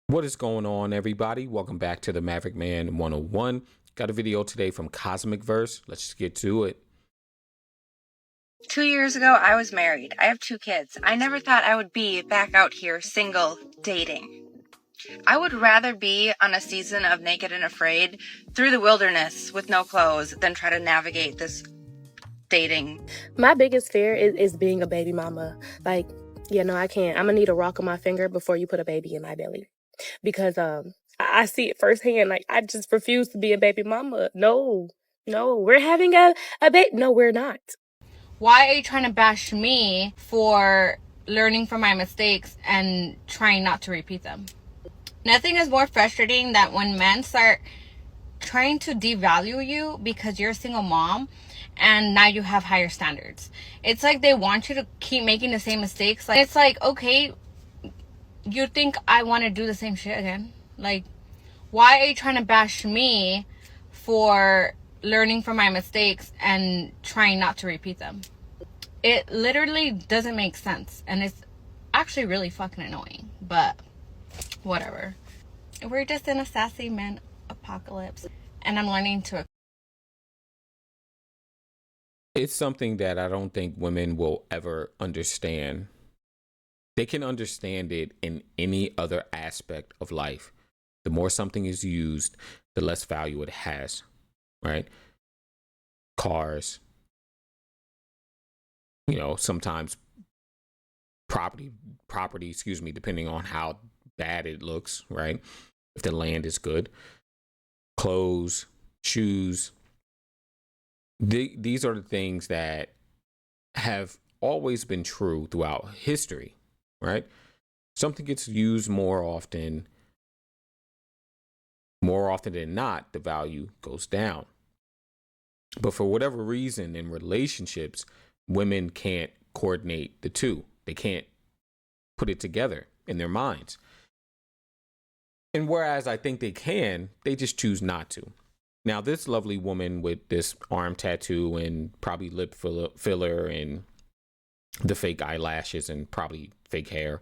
What is going on, everybody? Welcome back to the Maverick Man 101. Got a video today from Cosmic Verse. Let's just get to it. 2 years ago, I was married. I have 2 kids. I never thought I would be back out here single, dating. I would rather be on a season of Naked and Afraid through the wilderness with no clothes than try to navigate this dating. My biggest fear is being a baby mama. I can't. I'm gonna need a rock on my finger before you put a baby in my belly. Because I see it firsthand. Like, I just refuse to be a baby mama. No, we're having a baby. No, we're not. Why are you trying to bash me for learning from my mistakes and trying not to repeat them? Nothing is more frustrating than when men start trying to devalue you because you're a single mom and now you have higher standards. It's like they want you to keep making the same mistakes. Like, it's like, okay, you think I want to do the same shit again? Like, why are you trying to bash me for learning from my mistakes and trying not to repeat them? It literally doesn't make sense, and it's actually really fucking annoying, but whatever. We're just in a sassy man apocalypse, and I'm learning to. It's something that I don't think women will ever understand. They can understand it in any other aspect of life. The more something is used, the less value it has, right? Cars, sometimes property, depending on how bad it looks, right? If the land is good, clothes, shoes. These are the things that have always been true throughout history, right? Something gets used more often than not, the value goes down. But for whatever reason, in relationships, women can't coordinate the two. They can't put it together in their minds. And whereas I think they can, they just choose not to. Now, this lovely woman with this arm tattoo and probably lip filler and the fake eyelashes and probably fake hair,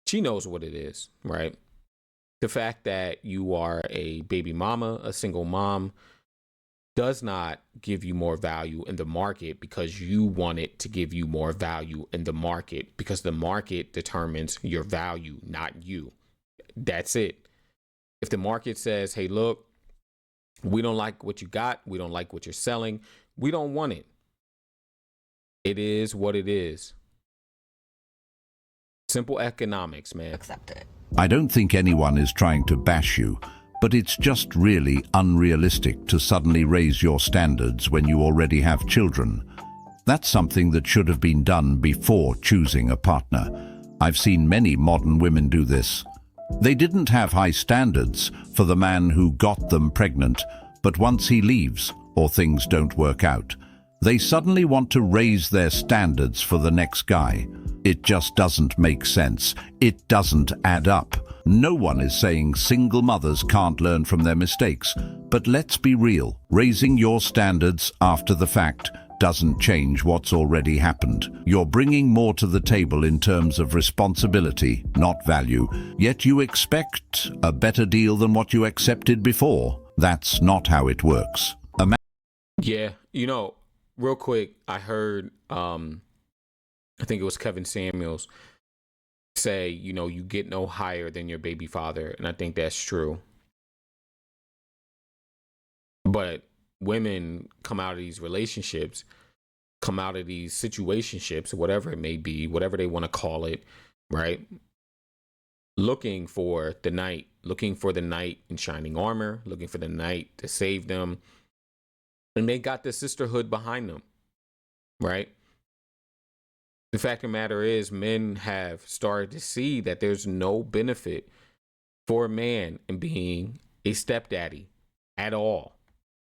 she knows what it is, right? The fact that you are a baby mama, a single mom, does not give you more value in the market because you want it to give you more value in the market, because the market determines your value, not you. That's it. If the market says, hey, look, we don't like what you got, we don't like what you're selling, we don't want it. It is what it is. Simple economics, man. Accept it. I don't think anyone is trying to bash you, but it's just really unrealistic to suddenly raise your standards when you already have children. That's something that should have been done before choosing a partner. I've seen many modern women do this. They didn't have high standards for the man who got them pregnant, but once he leaves or things don't work out, they suddenly want to raise their standards for the next guy. It just doesn't make sense. It doesn't add up. No one is saying single mothers can't learn from their mistakes, but let's be real. Raising your standards after the fact doesn't change what's already happened. You're bringing more to the table in terms of responsibility, not value, yet you expect a better deal than what you accepted before. That's not how it works. Yeah, real quick, I heard, I think it was Kevin Samuels say, you get no higher than your baby father. And I think that's true. But women come out of these relationships, come out of these situationships, whatever it may be, whatever they want to call it, right? Looking for the knight in shining armor, looking for the knight to save them. And they got the sisterhood behind them, right? The fact of the matter is, men have started to see that there's no benefit for a man in being a stepdaddy at all.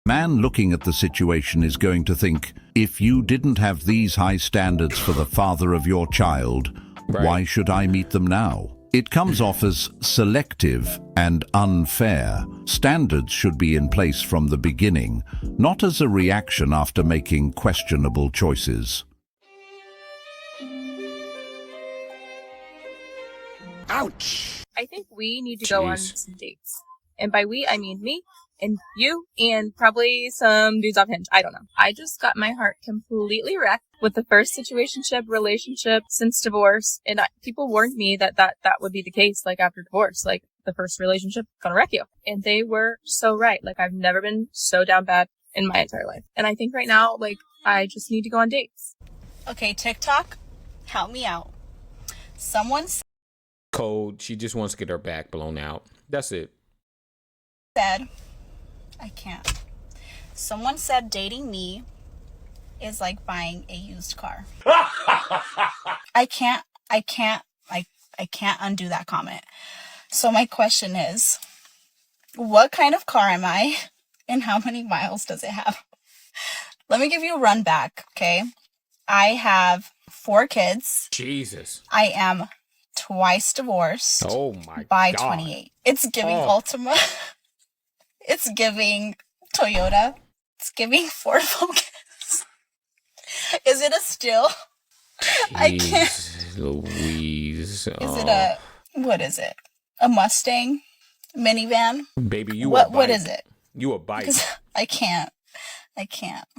Man looking at the situation is going to think, if you didn't have these high standards for the father of your child, Right. Why should I meet them now? It comes off as selective and unfair. Standards should be in place from the beginning, not as a reaction after making questionable choices. Ouch. I think we need to go on Jeez. some dates. And by we, I mean me and you and probably some dudes off Hinge. I don't know. I just got my heart completely wrecked with the first situationship relationship since divorce. And people warned me that would be the case, like after divorce, like the first relationship gonna wreck you. And they were so right. Like I've never been so down bad in my entire life. And I think right now, like I just need to go on dates. Okay, TikTok, help me out. Someone Cold. She just wants to get her back blown out. That's it. said, I can't. Someone said dating me is like buying a used car. I can't undo that comment. So my question is, what kind of car am I and how many miles does it have? Let me give you a run back, okay? I have 4 kids. Jesus. I am twice divorced. Oh my by God. 28. It's giving Ultima. It's giving Toyota. It's giving Ford Focus. Is it a still? I can't. Jeez Louise. Is it a, what is it? A Mustang minivan? Baby, you What a bike. what is it? You a bike. Because I can't.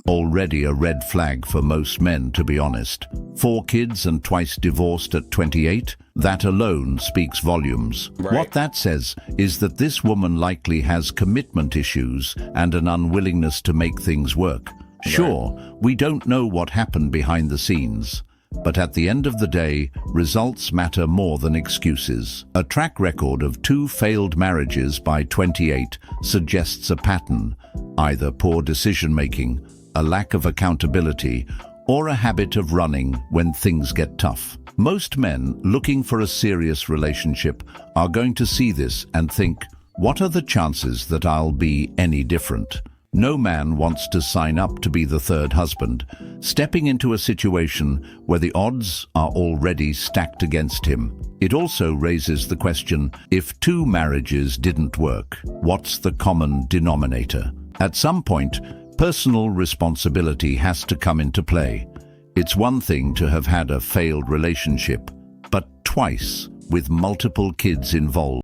Already a red flag for most men, to be honest. 4 kids and twice divorced at 28? That alone speaks volumes. Right. What that says is that this woman likely has commitment issues and an unwillingness to make things work. Sure, we don't know what happened behind the scenes, but at the end of the day, results matter more than excuses. A track record of 2 failed marriages by 28 suggests a pattern, either poor decision-making, a lack of accountability, or a habit of running when things get tough. Most men looking for a serious relationship are going to see this and think, what are the chances that I'll be any different? No man wants to sign up to be the third husband, stepping into a situation where the odds are already stacked against him. It also raises the question, if 2 marriages didn't work, what's the common denominator? At some point, personal responsibility has to come into play. It's one thing to have had a failed relationship, but twice with multiple kids involved.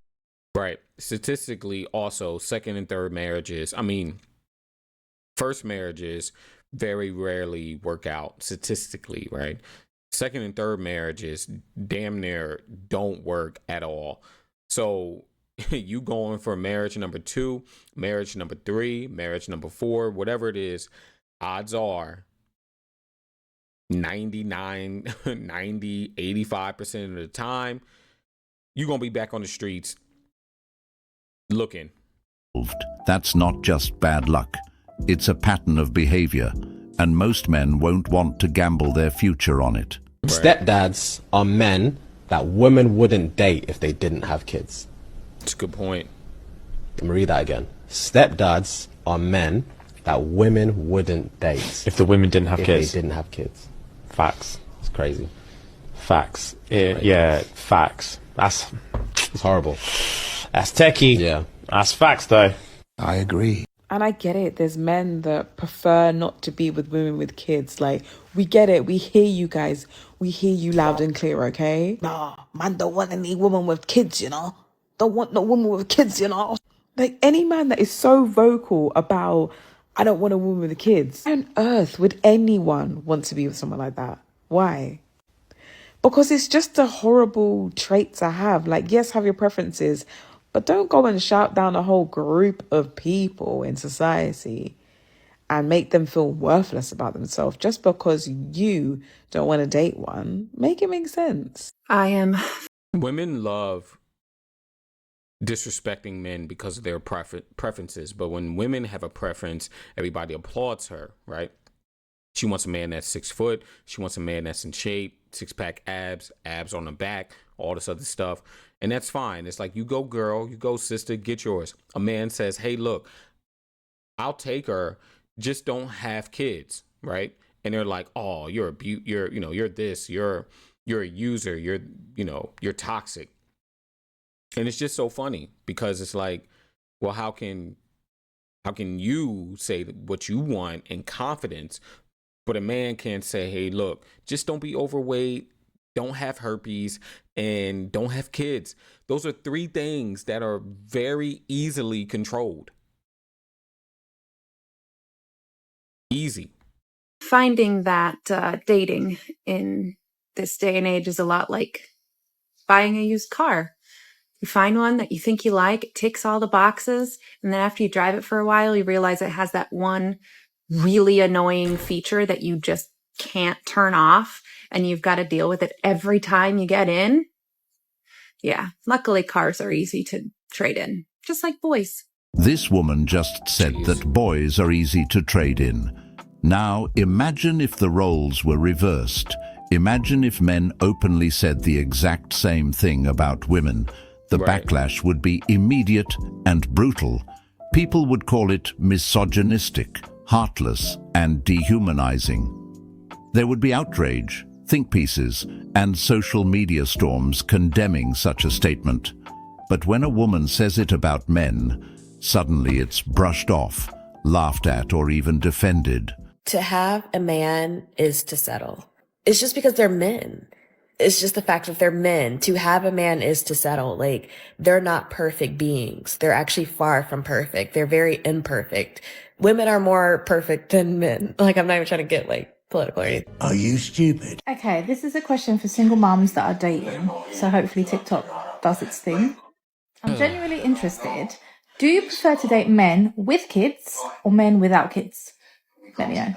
Right. Statistically, also, second and third marriages, first marriages very rarely work out statistically, right? Second and third marriages damn near don't work at all. So you going for marriage number 2, marriage number 3, marriage number 4, whatever it is, odds are 99, 90, 85% of the time, you're going to be back on the streets looking. That's not just bad luck. It's a pattern of behavior, and most men won't want to gamble their future on it. Right. Stepdads are men that women wouldn't date if they didn't have kids. That's a good point. Let me read that again. Stepdads are men that women wouldn't date If the women didn't have if kids. they didn't have kids. Facts. It's crazy. Facts. Right. Yeah, facts. That's It's horrible. techie. Yeah. That's facts, though. I agree. And I get it. There's men that prefer not to be with women with kids. Like, we get it. We hear you guys. We hear you loud and clear, okay? Nah, man don't want any woman with kids, you know? Don't want no woman with kids, you know? Like, any man that is so vocal about, I don't want a woman with kids. Why on earth would anyone want to be with someone like that? Why? Because it's just a horrible trait to have. Like, yes, have your preferences, but don't go and shout down a whole group of people in society and make them feel worthless about themselves just because you don't want to date one. Make it make sense. Women love disrespecting men because of their preferences, but when women have a preference, everybody applauds her, right? She wants a man that's 6 foot. She wants a man that's in shape, 6-pack abs on the back, all this other stuff. And that's fine. It's like, you go girl, you go sister, get yours. A man says, hey, look, I'll take her, just don't have kids, right? And they're like, oh, you're you're this, you're a user, you're toxic. And it's just so funny because it's like, well, how can you say what you want in confidence, but a man can't say, hey, look, just don't be overweight, don't have herpes, and don't have kids. Those are 3 things that are very easily controlled. Easy. Finding that dating in this day and age is a lot like buying a used car. You find one that you think you like, it ticks all the boxes, and then after you drive it for a while, you realize it has that one really annoying feature that you just can't turn off, and you've got to deal with it every time you get in. Yeah, luckily cars are easy to trade in, just like boys. This woman just said that boys are easy to trade in. Now, imagine if the roles were reversed. Imagine if men openly said the exact same thing about women. The backlash would be immediate and brutal. People would call it misogynistic, heartless, and dehumanizing. There would be outrage, think pieces, and social media storms condemning such a statement. But when a woman says it about men, suddenly it's brushed off, laughed at, or even defended. To have a man is to settle. It's just because they're men. It's just the fact that they're men. To have a man is to settle. Like, they're not perfect beings. They're actually far from perfect. They're very imperfect. Women are more perfect than men. Like, I'm not even trying to get, like, political or anything. Are you stupid? Okay, this is a question for single mums that are dating. So hopefully TikTok does its thing. I'm genuinely interested. Do you prefer to date men with kids or men without kids? Let me know.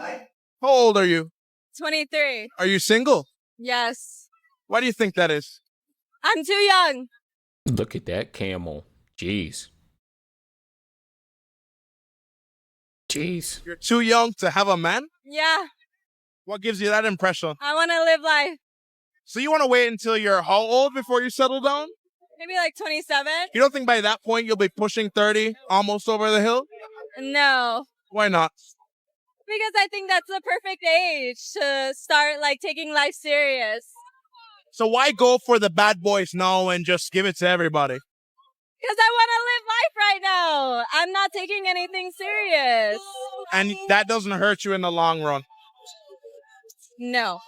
How old are you? 23. Are you single? Yes. Why do you think that is? I'm too young. Look at that camel. Jeez. You're too young to have a man? Yeah. What gives you that impression? I want to live life. So you want to wait until you're how old before you settle down? Maybe like 27. You don't think by that point you'll be pushing 30, almost over the hill? No. Why not? Because I think that's the perfect age to start like taking life serious. So why go for the bad boys now and just give it to everybody? Because I want to live life right now. I'm not taking anything serious. And that doesn't hurt you in the long run? No.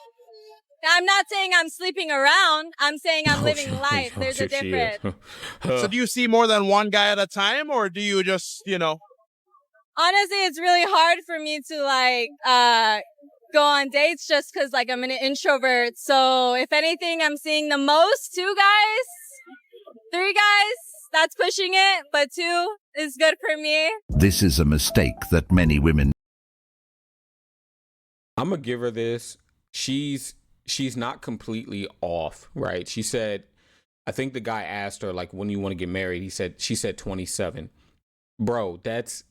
I'm not saying I'm sleeping around. I'm saying I'm living life. There's a difference. So do you see more than one guy at a time, or do you just, Honestly, it's really hard for me to like go on dates just because like I'm an introvert. So if anything, I'm seeing the most 2 guys, 3 guys. That's pushing it, but 2 is good for me. This is a mistake that many women. I'm gonna give her this. She's not completely off, right? She said, I think the guy asked her like, when do you want to get married? She said 27. Bro, that's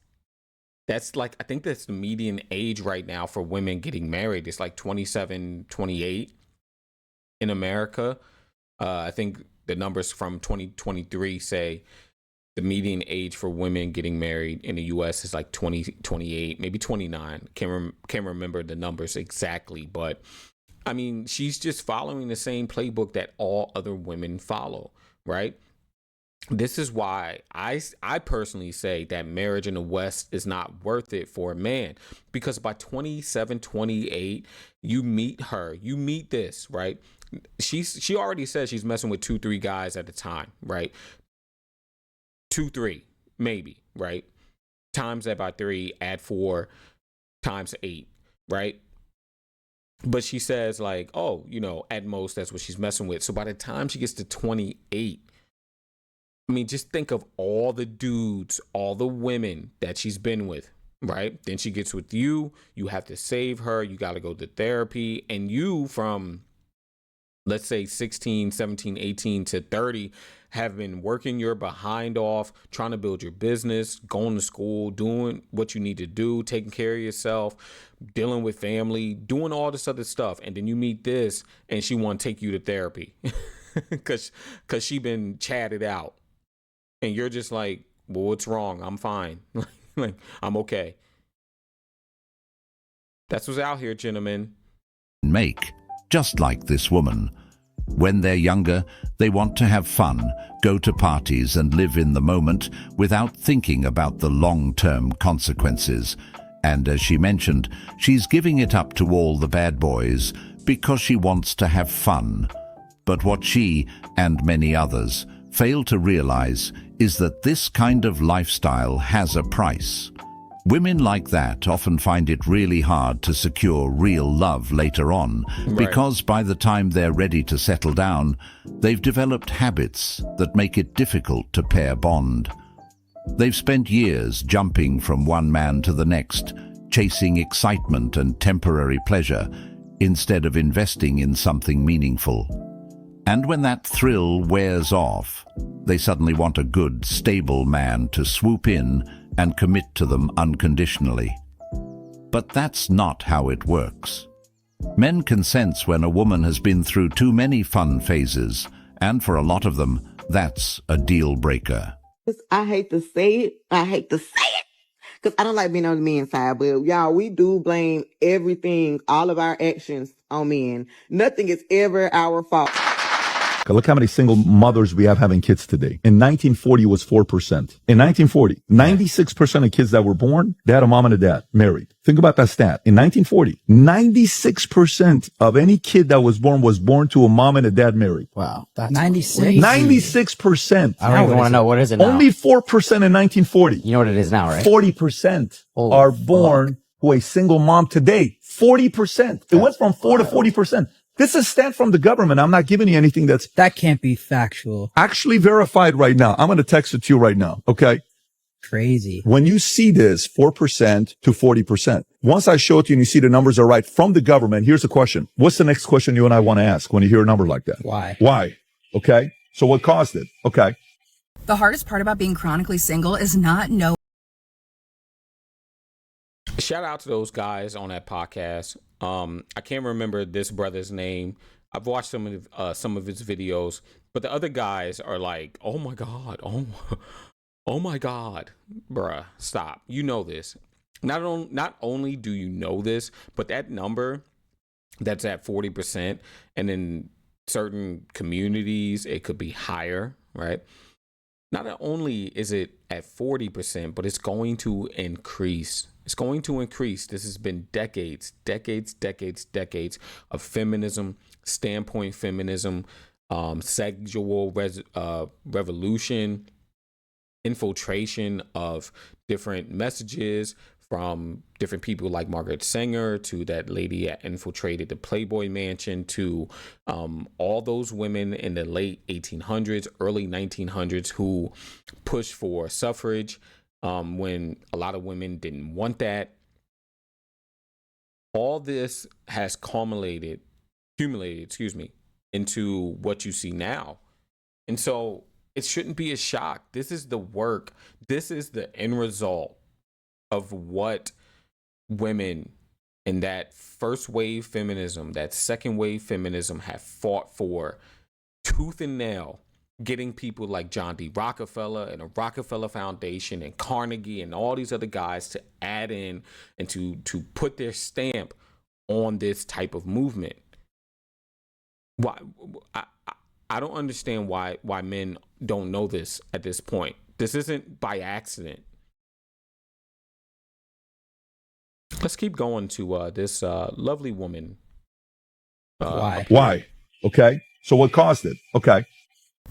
like, I think that's the median age right now for women getting married. It's like 27, 28 in America. I think the numbers from 2023 say the median age for women getting married in the U.S. is like 20, 28, maybe 29. Can't remember the numbers exactly, but I mean, she's just following the same playbook that all other women follow, right? This is why I personally say that marriage in the West is not worth it for a man, because by 27, 28, you meet this, right? She already said she's messing with 2, 3 guys at a time, right? 2, 3, maybe, right? Times that by 3, add 4, times 8, right? But she says like, oh, at most that's what she's messing with. So by the time she gets to 28, I mean, just think of all the dudes, all the women that she's been with, right? Then she gets with you. You have to save her. You got to go to therapy. And you from, let's say 16, 17, 18 to 30 have been working your behind off, trying to build your business, going to school, doing what you need to do, taking care of yourself, dealing with family, doing all this other stuff. And then you meet this and she want to take you to therapy because she been chatted out. And you're just like, well, what's wrong? I'm fine. Like, I'm okay. That's what's out here, gentlemen. Make, just like this woman. When they're younger, they want to have fun, go to parties and live in the moment without thinking about the long-term consequences. And as she mentioned, she's giving it up to all the bad boys because she wants to have fun. But what she, and many others, fail to realize is that this kind of lifestyle has a price. Women like that often find it really hard to secure real love later on, because by the time they're ready to settle down, they've developed habits that make it difficult to pair bond. They've spent years jumping from one man to the next, chasing excitement and temporary pleasure, instead of investing in something meaningful. And when that thrill wears off, they suddenly want a good, stable man to swoop in and commit to them unconditionally. But that's not how it works. Men can sense when a woman has been through too many fun phases, and for a lot of them, that's a deal breaker. I hate to say it, because I don't like being on the men's side, but y'all, we do blame everything, all of our actions on men. Nothing is ever our fault. Look how many single mothers we have having kids today. In 1940, it was 4%. In 1940, 96% of kids that were born, they had a mom and a dad married. Think about that stat. In 1940, 96% of any kid that was born to a mom and a dad married. Wow. That's 96%. 96%. I don't even want to know what is it now. Only 4% in 1940. You know what it is now, right? 40% are born to a single mom today. 40%. It went from 4 to 40%. This is a stat from the government. I'm not giving you anything that can't be factual. Actually verified right now. I'm going to text it to you right now. Okay. Crazy. When you see this 4% to 40%, once I show it to you and you see the numbers are right from the government, here's the question. What's the next question you and I want to ask when you hear a number like that? Why? Okay. So what caused it? Okay. The hardest part about being chronically single is not knowing. Shout out to those guys on that podcast. I can't remember this brother's name. I've watched some of his videos, but the other guys are like, "Oh my god, oh my god, bruh, stop!" You know this. Not only do you know this, but that number that's at 40%, and in certain communities it could be higher, right? Not only is it at 40%, but it's going to increase. It's going to increase. This has been decades of feminism, standpoint feminism, sexual revolution, infiltration of different messages from different people like Margaret Sanger to that lady that infiltrated the Playboy Mansion to all those women in the late 1800s, early 1900s who pushed for suffrage when a lot of women didn't want that. All this has accumulated, into what you see now. And so it shouldn't be a shock. This is the work. This is the end result of what women in that first wave feminism, that second wave feminism have fought for tooth and nail, getting people like John D. Rockefeller and the Rockefeller Foundation and Carnegie and all these other guys to add in and to put their stamp on this type of movement. Why I don't understand why men don't know this at this point. This isn't by accident. Let's keep going to this lovely woman. Why? Okay. So what caused it? Okay.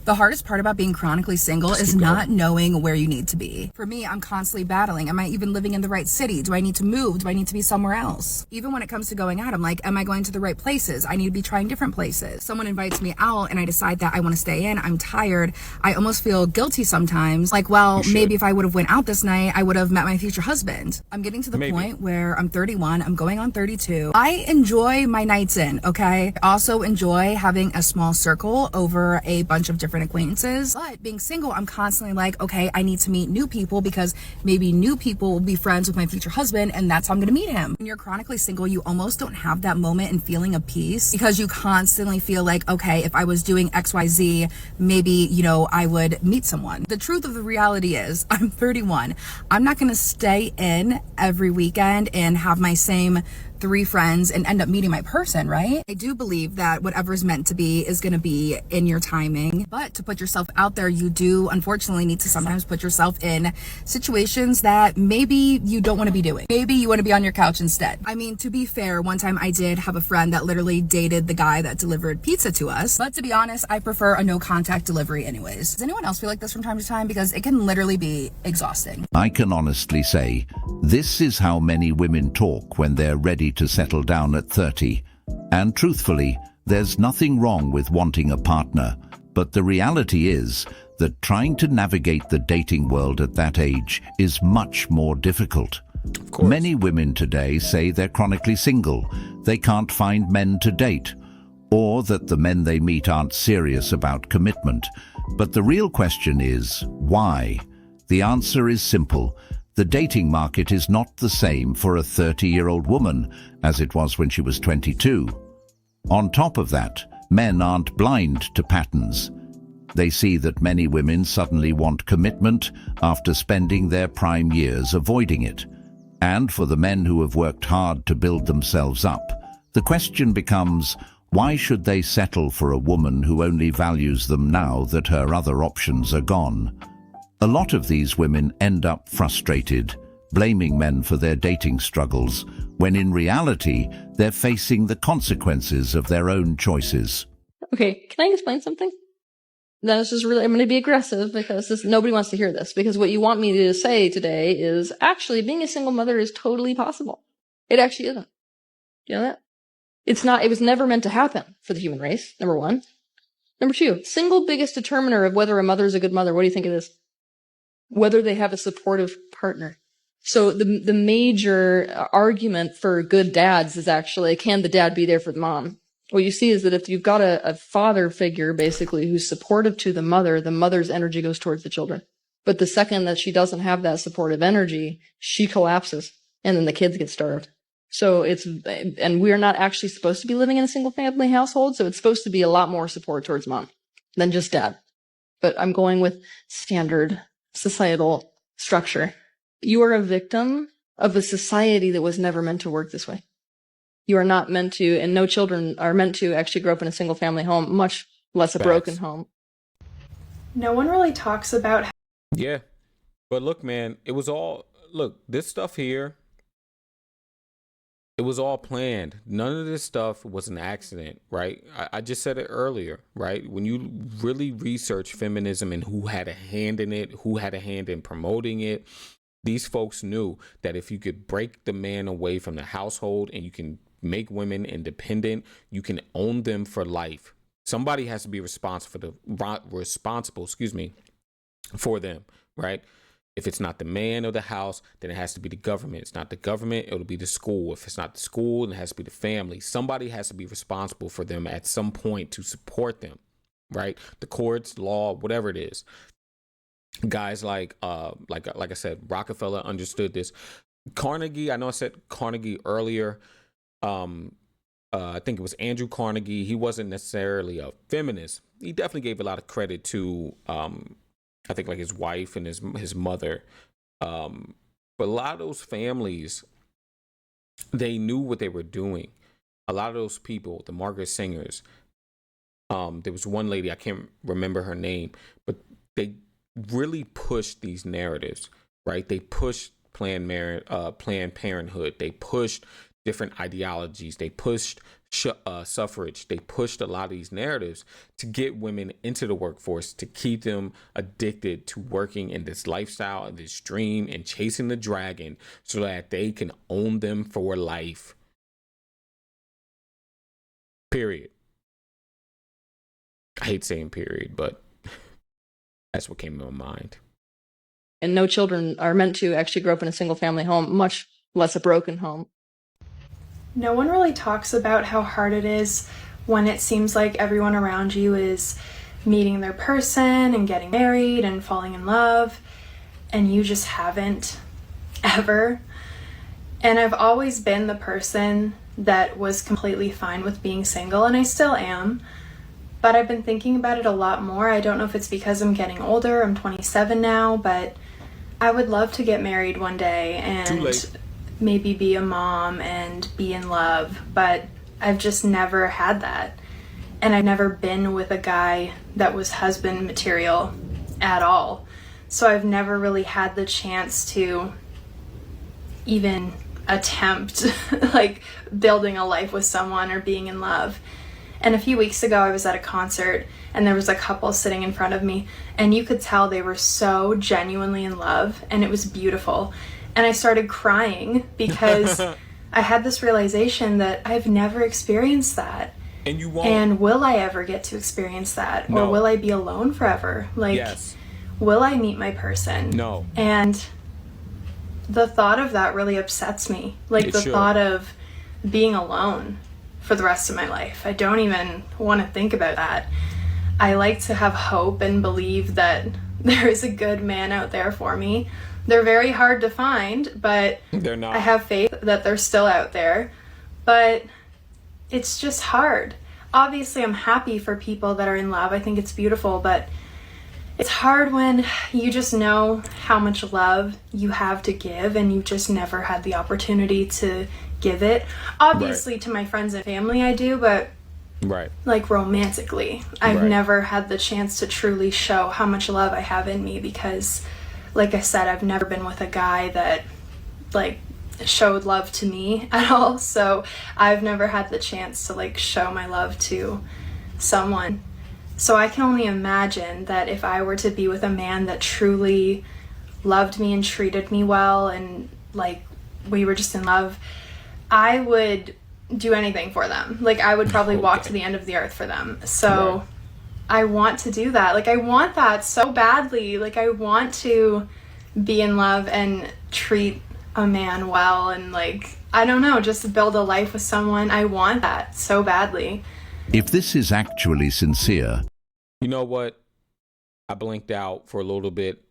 The hardest part about being chronically single is not knowing where you need to be. For me, I'm constantly battling. Am I even living in the right city? Do I need to move? Do I need to be somewhere else? Even when it comes to going out, I'm like, am I going to the right places? I need to be trying different places. Someone invites me out and I decide that I want to stay in. I'm tired. I almost feel guilty sometimes. Like, well, maybe if I would have went out this night, I would have met my future husband. I'm getting to the point where I'm 31. I'm going on 32. I enjoy my nights in, okay? I also enjoy having a small circle over a bunch of different acquaintances. But being single, I'm constantly like, okay, I need to meet new people because maybe new people will be friends with my future husband and that's how I'm going to meet him. When you're chronically single, you almost don't have that moment and feeling of peace because you constantly feel like, okay, if I was doing XYZ, maybe, I would meet someone. The truth of the reality is I'm 31. I'm not going to stay in every weekend and have my same 3 friends and end up meeting my person, right? I do believe that whatever's meant to be is going to be in your timing. But to put yourself out there, you do unfortunately need to sometimes put yourself in situations that maybe you don't want to be doing. Maybe you want to be on your couch instead. I mean, to be fair, one time I did have a friend that literally dated the guy that delivered pizza to us. But to be honest, I prefer a no contact delivery anyways. Does anyone else feel like this from time to time? Because it can literally be exhausting. I can honestly say, this is how many women talk when they're ready to settle down at 30. And truthfully, there's nothing wrong with wanting a partner, but the reality is that trying to navigate the dating world at that age is much more difficult. Many women today say they're chronically single, they can't find men to date, or that the men they meet aren't serious about commitment. But the real question is, why? The answer is simple. The dating market is not the same for a 30-year-old woman as it was when she was 22. On top of that, men aren't blind to patterns. They see that many women suddenly want commitment after spending their prime years avoiding it. And for the men who have worked hard to build themselves up, the question becomes, why should they settle for a woman who only values them now that her other options are gone? A lot of these women end up frustrated, blaming men for their dating struggles, when in reality, they're facing the consequences of their own choices. Okay, can I explain something? This is really, I'm going to be aggressive because nobody wants to hear this, because what you want me to say today is actually being a single mother is totally possible. It actually isn't. Do you know that? It's not, it was never meant to happen for the human race, number one. Number two, single biggest determiner of whether a mother is a good mother, what do you think it is? Whether they have a supportive partner. So the major argument for good dads is actually, can the dad be there for the mom? What you see is that if you've got a father figure, basically, who's supportive to the mother's energy goes towards the children. But the second that she doesn't have that supportive energy, she collapses, and then the kids get starved. So and we're not actually supposed to be living in a single family household, so it's supposed to be a lot more support towards mom than just dad. But I'm going with standard societal structure. You are a victim of a society that was never meant to work this way. You are not meant to, and no children are meant to actually grow up in a single family home, much less a broken home. No one really talks about how— Yeah. But look, man, this stuff here, it was all planned. None of this stuff was an accident, right? I just said it earlier, right? When you really research feminism and who had a hand in it, who had a hand in promoting it, these folks knew that if you could break the man away from the household and you can make women independent, you can own them for life. Somebody has to be responsible for them, right? If it's not the man or the house, then it has to be the government. It's not the government, it'll be the school. If it's not the school, then it has to be the family. Somebody has to be responsible for them at some point to support them, right? The courts, law, whatever it is. Guys like I said, Rockefeller understood this. Carnegie, I know I said Carnegie earlier. I think it was Andrew Carnegie. He wasn't necessarily a feminist. He definitely gave a lot of credit to I think like his wife and his mother. But a lot of those families, they knew what they were doing. A lot of those people, the Margaret Singers, there was one lady, I can't remember her name, but they really pushed these narratives, right? They pushed Planned Parenthood. They pushed different ideologies. They pushed suffrage. They pushed a lot of these narratives to get women into the workforce, to keep them addicted to working in this lifestyle and this dream and chasing the dragon so that they can own them for life. Period. I hate saying period, but that's what came to my mind. And no children are meant to actually grow up in a single family home, much less a broken home. No one really talks about how hard it is when it seems like everyone around you is meeting their person and getting married and falling in love, and you just haven't ever. And I've always been the person that was completely fine with being single, and I still am, but I've been thinking about it a lot more. I don't know if it's because I'm getting older. I'm 27 now, but I would love to get married one day, and maybe be a mom and be in love, but I've just never had that. And I've never been with a guy that was husband material at all. So I've never really had the chance to even attempt like building a life with someone or being in love. And a few weeks ago I was at a concert and there was a couple sitting in front of me and you could tell they were so genuinely in love and it was beautiful. And I started crying because I had this realization that I've never experienced that. And you won't. And will I ever get to experience that? No. Or will I be alone forever? Like, yes. Will I meet my person? No. And the thought of that really upsets me. Like, the thought of being alone for the rest of my life. I don't even want to think about that. I like to have hope and believe that there is a good man out there for me. They're very hard to find, but they're not. I have faith that they're still out there. But it's just hard. Obviously, I'm happy for people that are in love. I think it's beautiful, but it's hard when you just know how much love you have to give and you just never had the opportunity to give it. Obviously, to my friends and family, I do, but like romantically, I've never had the chance to truly show how much love I have in me because, like I said, I've never been with a guy that like showed love to me at all. So I've never had the chance to like show my love to someone. So I can only imagine that if I were to be with a man that truly loved me and treated me well and like we were just in love, I would do anything for them. Like I would probably walk to the end of the earth for them. So I want to do that. Like I want that so badly. Like I want to be in love and treat a man well and like, I don't know, just build a life with someone. I want that so badly. If this is actually sincere... You know what? I blinked out for a little bit.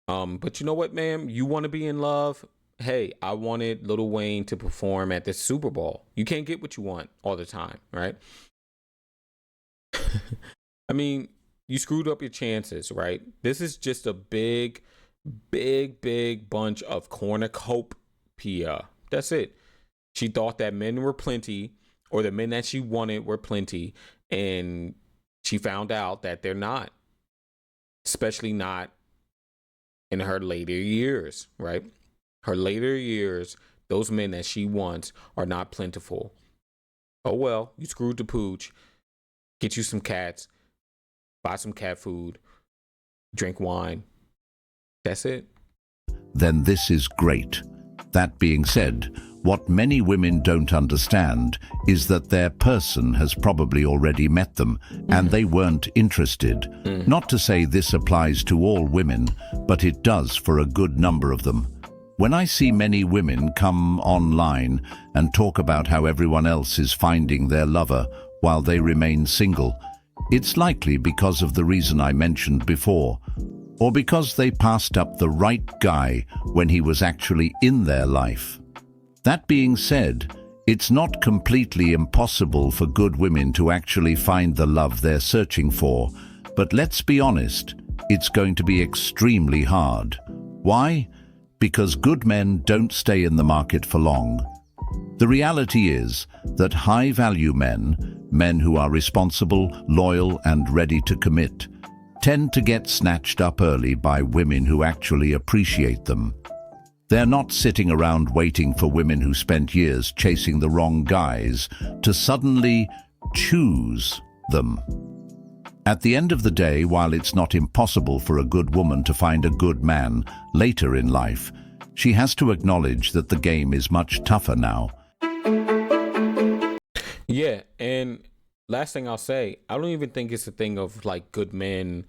But you know what, ma'am? You want to be in love? Hey, I wanted Lil Wayne to perform at the Super Bowl. You can't get what you want all the time, right? I mean, you screwed up your chances, right? This is just a big bunch of cornucopia. That's it. She thought that men were plenty, or the men that she wanted were plenty, and she found out that they're not, especially not in her later years, right? Her later years, those men that she wants are not plentiful. Oh well, you screwed the pooch. Get you some cats, buy some cat food, drink wine. That's it. Then this is great. That being said, what many women don't understand is that their person has probably already met them and they weren't interested. Not to say this applies to all women, but it does for a good number of them. When I see many women come online and talk about how everyone else is finding their lover while they remain single, it's likely because of the reason I mentioned before, or because they passed up the right guy when he was actually in their life. That being said, it's not completely impossible for good women to actually find the love they're searching for, but let's be honest, it's going to be extremely hard. Why? Because good men don't stay in the market for long. The reality is that high-value men, men who are responsible, loyal, and ready to commit, tend to get snatched up early by women who actually appreciate them. They're not sitting around waiting for women who spent years chasing the wrong guys to suddenly choose them. At the end of the day, while it's not impossible for a good woman to find a good man later in life, she has to acknowledge that the game is much tougher now. Yeah, and last thing I'll say, I don't even think it's a thing of like good men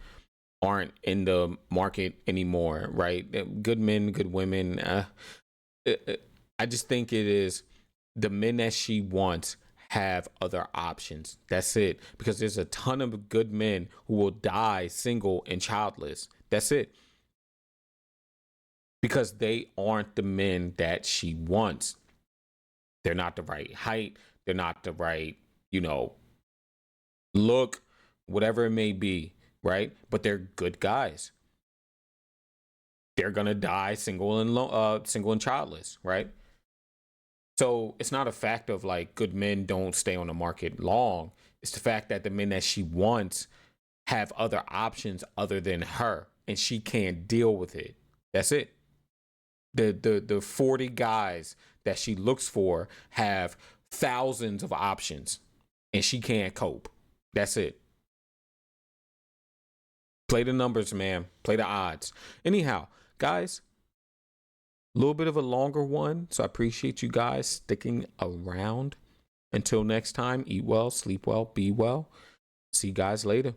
aren't in the market anymore, right? Good men, good women. I just think it is the men that she wants have other options. That's it. Because there's a ton of good men who will die single and childless. That's it. Because they aren't the men that she wants. They're not the right height. They're not the right, look, whatever it may be, right? But they're good guys. They're gonna die single and childless, right? So it's not a fact of like good men don't stay on the market long. It's the fact that the men that she wants have other options other than her, and she can't deal with it. That's it. The 40 guys that she looks for have thousands of options, and she can't cope. That's it. Play the numbers, man. Play the odds. Anyhow, guys, a little bit of a longer one, so I appreciate you guys sticking around. Until next time, eat well, sleep well, be well. See you guys later.